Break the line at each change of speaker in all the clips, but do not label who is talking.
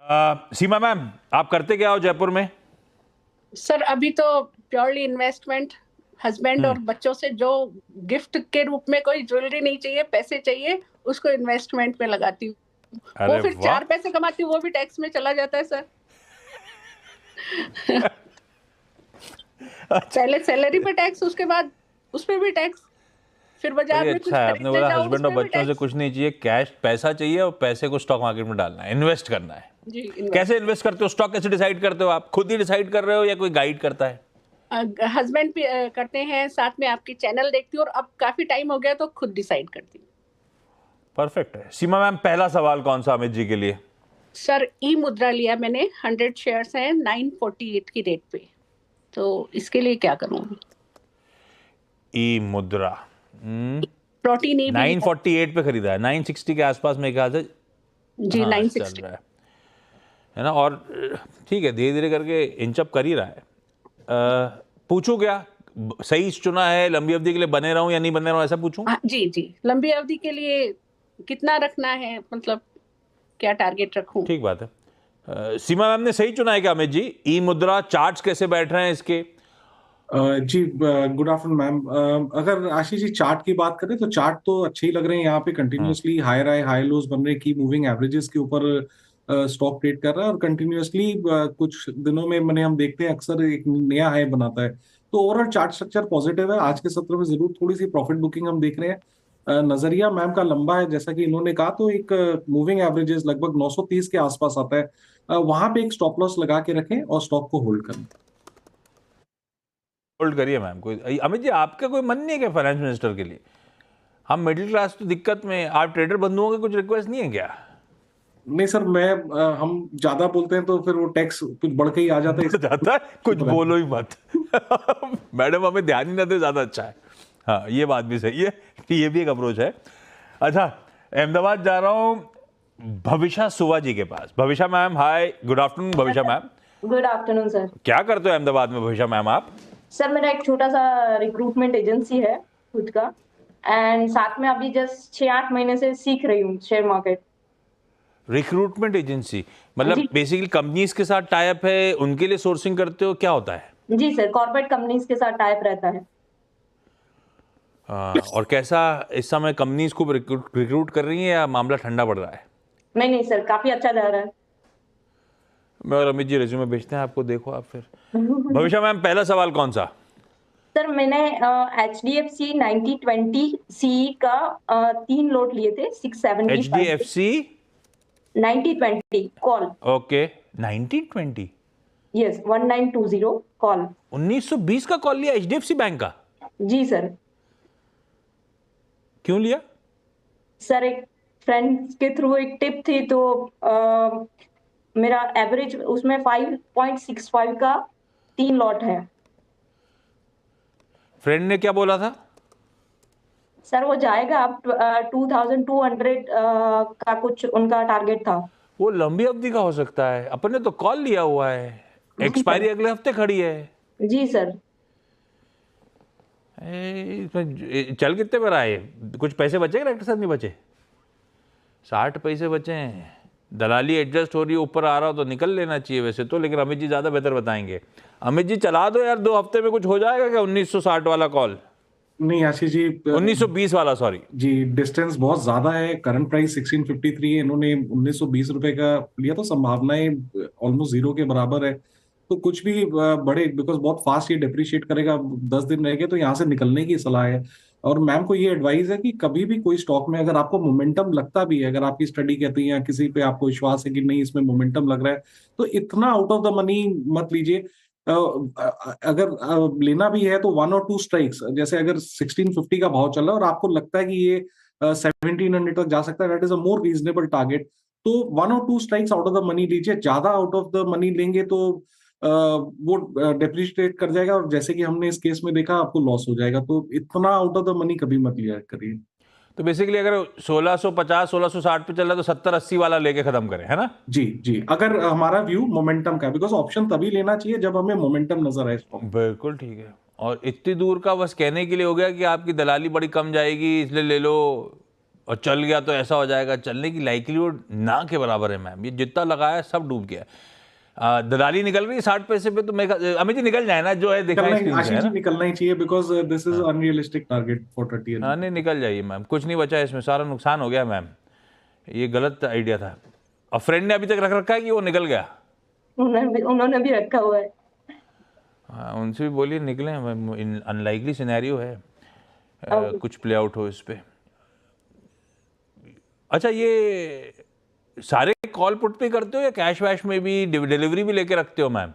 सीमा ma'am, आप करते क्या हो जयपुर में?
सर अभी तो प्योरली इन्वेस्टमेंट, हस्बैंड और बच्चों से जो गिफ्ट के रूप में कोई ज्वेलरी नहीं चाहिए, पैसे चाहिए, उसको इन्वेस्टमेंट में लगाती हूँ। वो
अरे
फिर
वाह।
4 पैसे कमाती हूँ, वो भी टैक्स में चला जाता है सर।
अच्छा।
पहले सैलरी पे टैक्स, उसके बाद उस पे भी टैक्स, फिर बाजार
चलिए,
में
अच्छा
कुछ
है, आपने
खरीदने
बोला
जाओ उस
हस्बैंड और
पे भी
बच्चों से
टैक्स।
कुछ नहीं चाहिए, कैश पैसा चाहिए और पैसे को स्टॉक मार्केट में डालना है, इन्वेस्ट करना है।
जी
कैसे
इन्वेस्ट।
इन्वेस्ट करते हो? स्टॉक कैसे डिसाइड करते हो? आप खुद ही डिसाइड कर रहे हो या कोई गाइड करता है?
हस्बैंड भी करते हैं, साथ में आपकी चैनल देखती हूँ, और अब काफी टाइम हो गया तो खुद डिसाइड करती हूँ।
परफेक्ट है। सीमा मैम, पहला सवाल कौन सा अमित जी के लिए?
सर ई मुद्रा लिया मैंने, 100 शेयर्स हैं 948 की रेट पे, तो इसके लिए क्या करूँ?
ई मुद्रा
प्रोटीन ई भी लिया।
948 पे खरीदा है, 960 के आसपास मेरे ख्याल से।
जी
हाँ, चल
960।
रहा है ना? और ठीक है, धीरे धीरे करके इंचअप कर ही रहा है। पूछूं क्या? सही चुना है, लंबी अवधि के लिए बने रहूं या नहीं बने रहूं, ऐसा पूछूं?
हाँ जी जी, लंबी अवधि के लिए कितना रखना है, मतलब क्या टारगेट रखूं?
ठीक बात है। सीमा मैम ने सही चुना है क्या अमित जी? ई मुद्रा चार्ट्स कैसे बैठ रहे हैं इसके?
जी, गुड आफ्टरनून मैम। अगर आशीष जी चार्ट की बात करें तो चार्ट तो अच्छे ही लग रहे हैं। यहाँ पे कंटिन्यूअसली हायर हाई हाई लोज बन रहे हैं, की मूविंग एवरेजेस के ऊपर स्टॉक ट्रेड कर रहा है, और कंटिन्यूअसली कुछ दिनों में मैंने हम देखते हैं अक्सर एक नया हाई बनाता है। तो ओवरऑल चार्ट स्ट्रक्चर पॉजिटिव है। आज के सत्र में जरूर थोड़ी सी प्रॉफिट बुकिंग हम देख रहे हैं। नजरिया मैम का लंबा है, जैसा कि इन्होंने कहा, तो एक मूविंग एवरेजेस लगभग 930 के आसपास आता है। वहां पे एक स्टॉप लॉस लगा के रखें और स्टॉक को होल्ड करें।
होल्ड करिए मैम। कोई अमित जी, आपका कोई मन नहीं है क्या फाइनेंस मिनिस्टर के लिए? हम मिडिल क्लास तो दिक्कत में, आप ट्रेडर बंधुओं के कुछ रिक्वेस्ट नहीं है क्या?
नहीं सर, हम ज्यादा बोलते हैं तो फिर वो टैक्स कुछ बढ़ के ही आ जाता है,
बढ़ जाता है, कुछ बोलो ही मत। मैडम, हमें ध्यान ही ना दे, ज्यादा अच्छा है। हाँ, ये बात भी सही है कि ये भी एक अप्रोच है। अच्छा, अहमदाबाद जा रहा हूँ भविषा सुवा जी के पास। Bhavisha ma'am, hi, good afternoon Bhavisha ma'am.
Good afternoon sir.
क्या करते हो अहमदाबाद में भविषा मैम आप?
सर मेरा एक छोटा सा रिक्रूटमेंट एजेंसी है खुद का, एंड साथ में अभी जस्ट 6-8 महीने से सीख रही हूँ शेयर मार्केट।
रिक्रूटमेंट एजेंसी मतलब
जी
बेसिकली कंपनीज के साथ टाई अप है, उनके लिए सोर्सिंग करते हो, क्या होता है?
जी सर, कॉर्पोरेट कंपनीज के साथ टाइप रहता है।
और कैसा इस समय कंपनीज को रिक्रूट कर रही है या मामला ठंडा पड़ रहा है?
नहीं नहीं सर, काफी अच्छा जा रहा है।
मैं और अमित जी रेज्यूमे भेजते हैं आपको, देखो आप फिर। भविष्य मैम, पहला सवाल कौन सा?
सर मैंने HDFC 9020 का 3 लॉट लिए थे 675 के।
HDFC
9020 call.
Okay, 1920
yes 1920 call.
1920 का कॉल लिया HDFC बैंक का?
जी सर।
क्यों लिया?
सर एक फ्रेंड के थ्रू एक टिप थी, तो मेरा एवरेज उसमें 5.65 का 3 लॉट है।
फ्रेंड ने क्या बोला था?
सर वो जाएगा अब 2200 का कुछ उनका टारगेट था।
वो लंबी अवधि का हो सकता है, अपन ने तो कॉल लिया हुआ है,
जी सर।
एक्सपायरी अगले हफ्ते खड़ी है।
जी सर।
इसमें चल कितने पर आए? कुछ पैसे बचे, डायरेक्टर साहब नहीं बचे? 60 पैसे बचे हैं। दलाली एडजस्ट हो रही है, ऊपर आ रहा हो तो निकल लेना चाहिए वैसे तो, लेकिन अमित जी ज़्यादा बेहतर बताएंगे। अमित जी चला दो यार, 2 हफ्ते में कुछ हो जाएगा क्या? 1960 वाला कॉल,
नहीं आशीष जी,
1920 वाला, सॉरी
जी डिस्टेंस बहुत ज्यादा है। करंट प्राइस 1653 है, इन्होंने 1920 रुपए का लिया, तो संभावनाएं ऑलमोस्ट जीरो के बराबर है। तो कुछ भी बड़े, बिकॉज बहुत फास्ट ये डिप्रिशिएट करेगा, 10 दिन रह गए, तो यहाँ से निकलने की सलाह है। और मैम को ये एडवाइस है कि कभी भी कोई स्टॉक में अगर आपको मोमेंटम लगता भी है, अगर आपकी स्टडी कहती है या किसी पे आपको विश्वास है कि नहीं इसमें मोमेंटम लग रहा है, तो इतना आउट ऑफ द मनी मत लीजिए। अगर लेना भी है तो 1 और 2 स्ट्राइक्स, जैसे अगर 1650 का भाव चल रहा है और आपको लगता है कि ये 1700 तक जा सकता है, that is a more reasonable target. तो 1 और 2 strikes out of the money लीजिए। ज्यादा आउट ऑफ द मनी लेंगे तो वो डेप्रिशिएट कर जाएगा, और जैसे कि हमने इस केस में देखा, आपको लॉस हो जाएगा। तो इतना आउट ऑफ द मनी कभी मत लिया करिए।
तो बेसिकली अगर 1650 1660 पे चल रहा है तो 70-80 वाला लेके खत्म करें, है ना?
जी जी, अगर हमारा व्यू मोमेंटम का, बिकॉज ऑप्शन तभी लेना चाहिए जब हमें मोमेंटम नजर आए स्टॉक।
बिल्कुल ठीक है। और इतनी दूर का बस कहने के लिए हो गया कि आपकी दलाली बड़ी कम जाएगी इसलिए ले लो, और चल गया तो ऐसा हो जाएगा, चलने की लाइक्लीहुड ना के बराबर है मैम। ये जितना लगाया सब डूब गया। दलाली निकल रही 60 पैसे पे, तो मैं अमित जी निकल जाए ना, जो है दिखाई स्क्रीन से,
आशीष
है
जी
ना।
निकलना ही चाहिए because this is unrealistic target for 30
हाँ नहीं, निकल जाइए मैम, कुछ नहीं बचा इसमें, सारा नुकसान हो गया मैम। ये गलत आइडिया था। और फ्रेंड ने अभी तक रख रखा है कि वो निकल गया?
उन्होंने भी रखा हुआ है।
हाँ, उनसे भी बोलिए निकले, अनलाइकली सिनेरियो है।
Okay.
कुछ प्ले आउट हो इस पे। अच्छा, ये सारे कॉल पुट पे करते हो या कैश वैश में भी डिलीवरी भी लेके रखते हो मैम?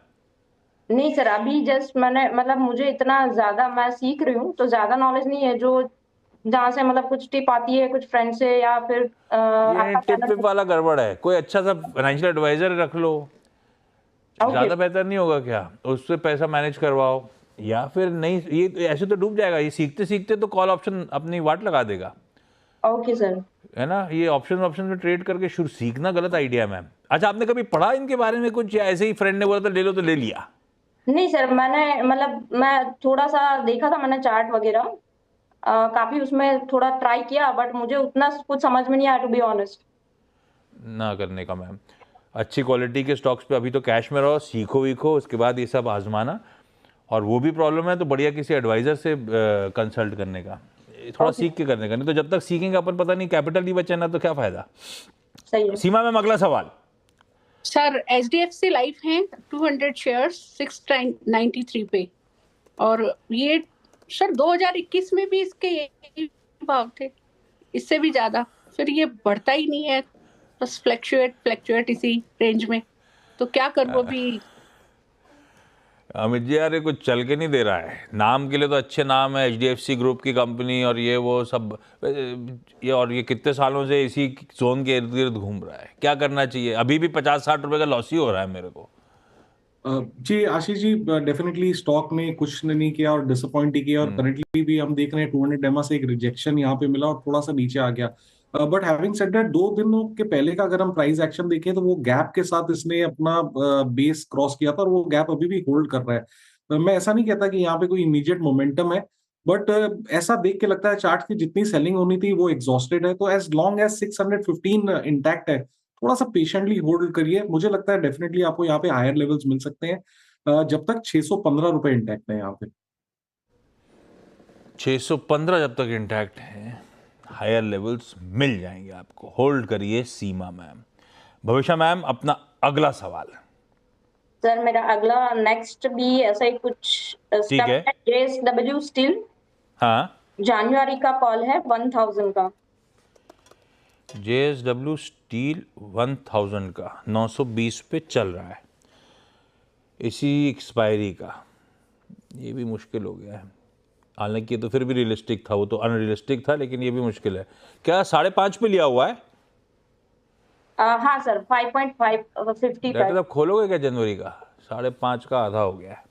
नहीं सर, अभी जस्ट मैंने मतलब मुझे इतना ज्यादा, मैं सीख रही हूँ तो ज्यादा नॉलेज नहीं है। जो जहाँ से मतलब कुछ टिप आती है कुछ फ्रेंड से या फिर
ये
आपका
टिप
चैनल।
वाला गड़बड़ है। कोई अच्छा सा फाइनेंशियल एडवाइजर रख लो, ज्यादा बेहतर नहीं होगा क्या? उससे पैसा मैनेज करवाओ, या फिर नहीं, ये ऐसे तो डूब जाएगा। ये सीखते सीखते तो कॉल ऑप्शन अपनी वाट लगा देगा,
ओके सर।
है ना। ये ऑप्शन में ट्रेड करके शुरू सीखना गलत आइडिया है मैम। अच्छा, आपने कभी पढ़ा इनके बारे में कुछ, या ऐसे ही फ्रेंड ने बोला था ले लो तो ले लिया?
नहीं सर, मैंने मतलब मैं थोड़ा सा देखा था मैंने चार्ट वगैरह, काफी उसमें थोड़ा ट्राई किया, बट मुझे उतना कुछ समझ में नहीं आया टू बी ऑनेस्ट।
ना करने का मैम। अच्छी क्वालिटी के स्टॉक्स पे अभी तो कैश में रहो, सीखो वीखो, उसके बाद ये सब आजमाना। और वो भी प्रॉब्लम है तो बढ़िया किसी एडवाइजर से कंसल्ट करने का, थोड़ा सीख के करने का। नहीं तो जब तक सीखेंगे अपन, पता नहीं कैपिटल नहीं बचे ना, तो क्या फायदा।
सही है।
सीमा मैम, अगला सवाल।
सर HDFC लाइफ है 200 शेयर्स 693 पे, और ये सर 2021 में भी इसके यही भाव थे, इससे भी ज्यादा। फिर ये बढ़ता ही नहीं है, बस फ्लैक्चुएट इसी रेंज में। तो क्या करूँ अभी?
अमित जी यार, ये कुछ चल के नहीं दे रहा है। नाम के लिए तो अच्छे नाम है, HDFC ग्रुप की कंपनी और ये वो सब, ये कितने सालों से इसी जोन के इर्द गिर्द घूम रहा है। क्या करना चाहिए? अभी भी 50-60 रुपए का लॉस ही हो रहा है मेरे को।
जी आशीष जी, डेफिनेटली स्टॉक ने कुछ नहीं किया और डिसअपॉइंट ही किया, और करंटली भी हम देख रहे हैं 200 डेमा से एक रिजेक्शन यहाँ पे मिला और थोड़ा सा नीचे आ गया। बट हैविंग सेड दैट, 2 दिनों के पहले का अगर हम प्राइस एक्शन देखें तो वो गैप के साथ इसने अपना बेस क्रॉस किया था और वो गैप अभी भी होल्ड कर रहा है। मैं ऐसा नहीं कहता कि यहाँ पे कोई इमीडिएट मोमेंटम है, बट ऐसा देख के लगता है चार्ट की जितनी सेलिंग होनी थी वो एग्जॉस्टेड है। तो एज लॉन्ग एज 615 इंटैक्ट है, थोड़ा सा पेशेंटली होल्ड करिए। मुझे लगता है डेफिनेटली आपको यहाँ पे हायर लेवल्स मिल सकते हैं, जब तक 615 रुपए इंटैक्ट है यहाँ पे।
615 जब तक इंटैक्ट है, हायर लेवल्स मिल जाएंगे आपको। होल्ड करिए सीमा मैम। भविष्य मैम, अपना अगला सवाल।
सर मेरा अगला नेक्स्ट भी ऐसा ही कुछ
ठीक है।
JSW स्टील,
हाँ,
जनवरी का कॉल है 1000 का।
JSW स्टील 1000 का 920 पे चल रहा है, इसी एक्सपायरी का। ये भी मुश्किल हो गया है। हालांकि ये तो फिर भी रियलिस्टिक था, वो तो अनरियलिस्टिक था, लेकिन ये भी मुश्किल है। क्या 5.5 पे लिया हुआ है?
हाँ सर, 5.550
डॉक्टर
का।
साहब, खोलोगे क्या जनवरी का? 5.5 का आधा हो गया है।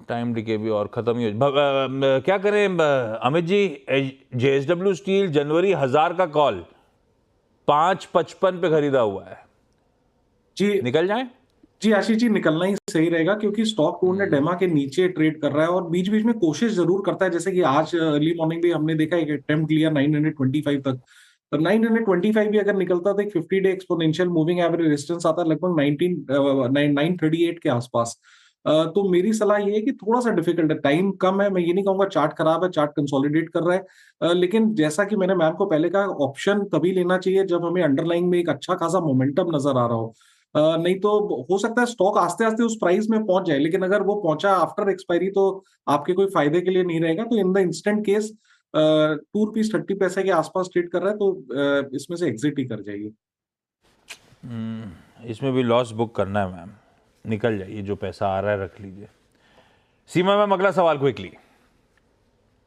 टाइम डिके भी और खत्म ही हो। क्या करें अमित जी? JSW स्टील जनवरी 1000 का कॉल 5.55 पे खरीदा हुआ है,
जी
निकल जाए?
जी आशीष जी, निकलना ही सही रहेगा क्योंकि स्टॉक 200 डेमा के नीचे ट्रेड कर रहा है और बीच बीच में कोशिश जरूर करता है। जैसे कि आज अर्ली मॉर्निंग भी हमने देखा एक अटेम्प्ट लिया 925 तक। तो 925 भी अगर निकलता तो एक 50 day exponential moving average resistance आता लगभग 938 के आसपास। तो मेरी सलाह ये है कि थोड़ा सा डिफिकल्ट है, टाइम कम है। मैं ये नहीं कहूंगा चार्ट खराब है, चार्ट कंसोलिडेट कर रहा है, लेकिन जैसा कि मैंने मैम को पहले कहा, ऑप्शन तभी लेना चाहिए जब हमें अंडरलाइंग में एक अच्छा खासा मोमेंटम नजर आ रहा हो। नहीं तो हो सकता है स्टॉक आस्ते आस्ते उस प्राइस में पहुंच जाए, लेकिन अगर वो पहुंचा आफ्टर एक्सपायरी तो आपके कोई फायदे के लिए नहीं रहेगा। तो in the instant case 2 rupees 30 पैसे के आसपास ट्रेड कर रहा है तो इसमें से एग्जिट ही कर जाइए।
इसमें भी लॉस बुक करना है मैम, निकल जाइए, जो पैसा आ रहा है रख लीजिए। सीमा मैम, अगला सवाल क्विकली।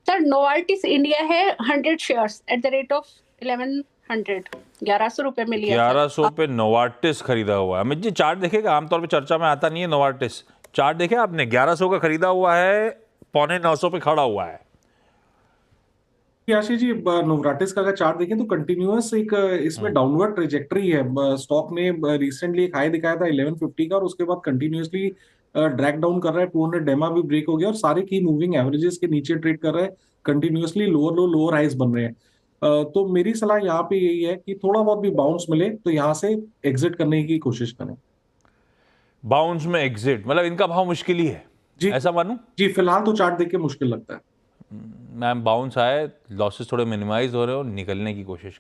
सर नोवार्टिस इंडिया है 100 shares at the rate of 1100, 1100 रुपए में लिया था।
1100 पे नोवार्टिस खरीदा हुआ है। अमित जी चार्ट देखेगा, आमतौर पे चर्चा में आता नहीं है नोवार्टिस। चार्ट देखे आपने? 1100 का खरीदा हुआ है, 850 पे खड़ा हुआ है।
आशीष जी, नोवार्टिस का अगर चार्ट देखें तो कंटिन्यूअस एक इसमें डाउनवर्ड ट्रेजेक्टरी है। स्टॉक ने रिसेंटली एक हाई दिखाया था 1150 का और उसके बाद कंटिन्यूअसली ड्रैग डाउन कर रहा है। 200 डेमा भी ब्रेक हो गया और सारे की मूविंग एवरेजेस के नीचे ट्रेड कर रहा है। Continuously lower low lower highs बन रहे हैं। तो मेरी सलाह यहाँ पे यही है कि थोड़ा बहुत भी बाउंस मिले तो यहाँ से एग्जिट करने की कोशिश करें।
बाउंस में एग्जिट मतलब इनका भाव मुश्किल ही है,
जी
ऐसा मानूं?
जी, फिलहाल तो चार्ट देख के मुश्किल लगता है।
मैम बाउंस आए, लॉसेस थोड़े मिनिमाइज हो रहे हो, निकलने की कोशिश